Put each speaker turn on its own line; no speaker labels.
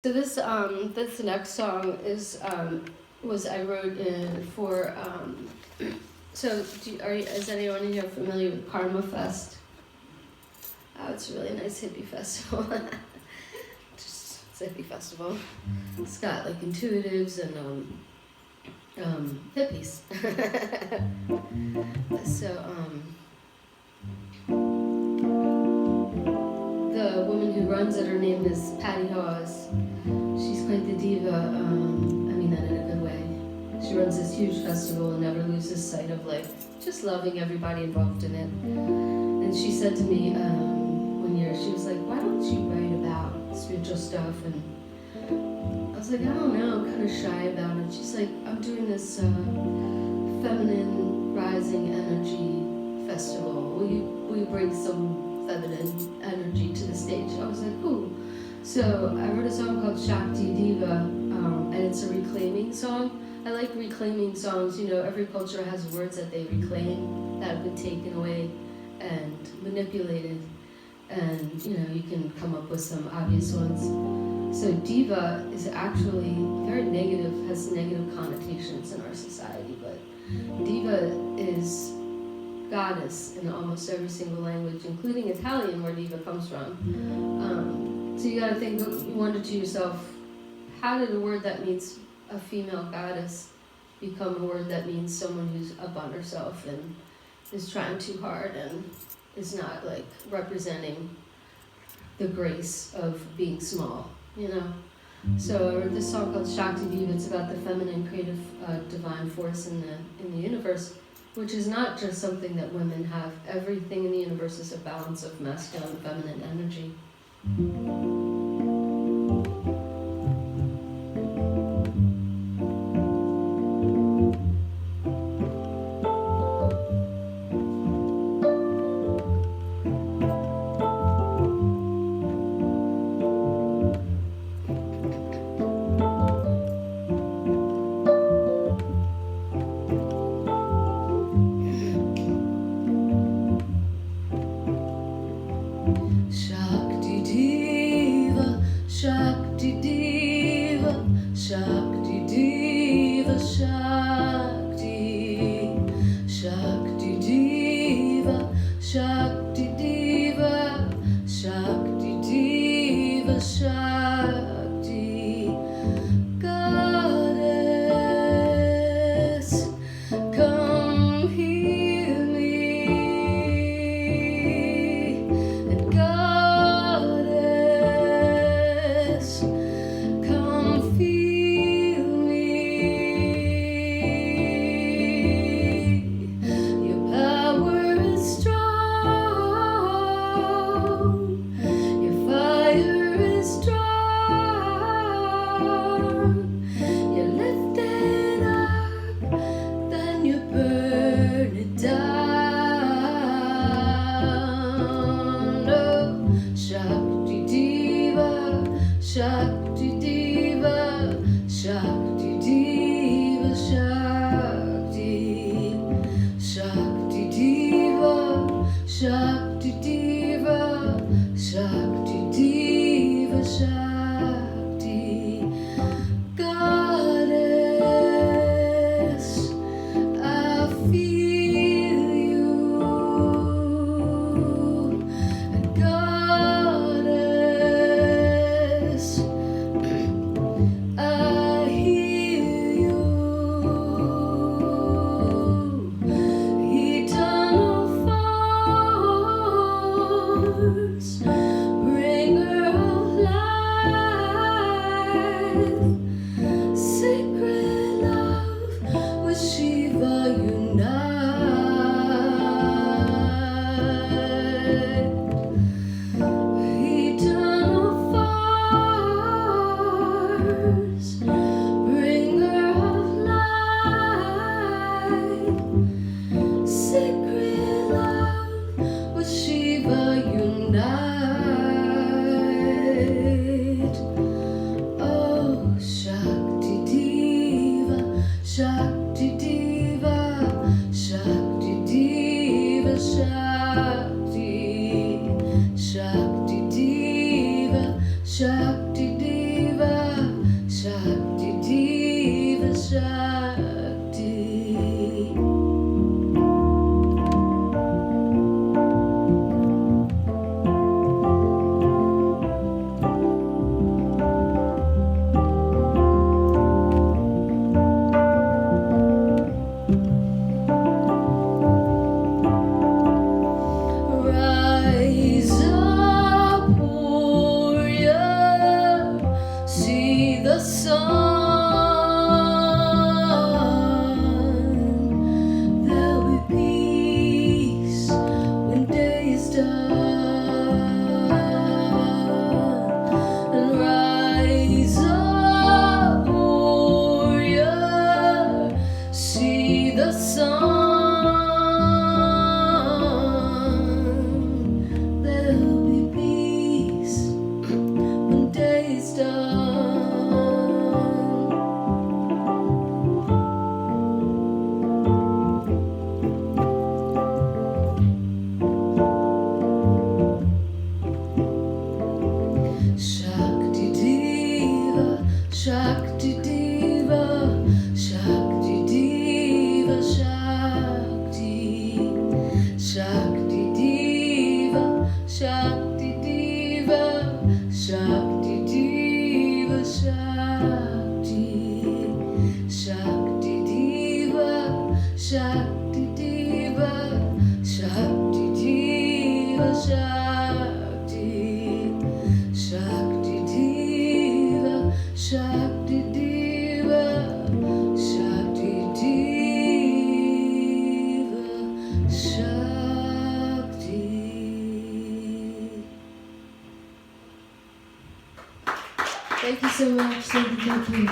So this next song was I wrote in for so is anyone here familiar with Karma Fest? Oh, it's a really nice hippie festival. It's a hippie festival. It's got like intuitives and hippies. So the woman who runs it, her name is Patty Hawes. She's quite the diva. I mean that in a good way. She runs this huge festival and never loses sight of like just loving everybody involved in it. And she said to me one year, she was like, "Why don't you write about spiritual stuff?" And I was like, "I don't know, I'm kind of shy about it." She's like, "I'm doing this feminine rising energy festival. Will you bring some feminine energy to the stage?" I was like, "Ooh." So I wrote a song called Shakti, Diva, and it's a reclaiming song. I like reclaiming songs. You know, every culture has words that they reclaim that have been taken away and manipulated, and you know, you can come up with some obvious ones. So diva is actually very negative, has negative connotations in our society, but diva is goddess in almost every single language, including Italian, where diva comes from. So you gotta think, you wonder to yourself, how did a word that means a female goddess become a word that means someone who's up on herself and is trying too hard and is not like representing the grace of being small, you know? So I wrote this song called Shakti Diva. It's about the feminine, creative, divine force in the universe, which is not just something that women have. Everything in the universe is a balance of masculine and feminine energy. Shakti Diva, Shakti Diva, Shakti Diva, Shakti, Shakti Diva, Shakti Diva, Shakti Diva, Shakti, Goddess, come heal me, and Goddess, come feel me. Your power is strong, your fire is strong. You lift it up, then you burn it down. Oh, Shakti Diva, Shakti Diva, Shakti Diva, Shakti, Shakti Diva, Shakti Diva, Shakti Diva, Shakti, Goddess, I feel you, and Goddess, sun. There'll be peace when day is done. And rise up, warrior, see the sun. There'll be peace when day is done. Shakti Diva, Shakti Diva, Shakti Diva, Shakti. Shakti Diva, Shakti Diva, Shakti Diva, Shakti. Shakti Diva, Shakti Diva, Shakti Diva, Shakti. Shakti Diva, Shakti Diva, Shakti Diva, Shakti. Thank you so much. Thank you.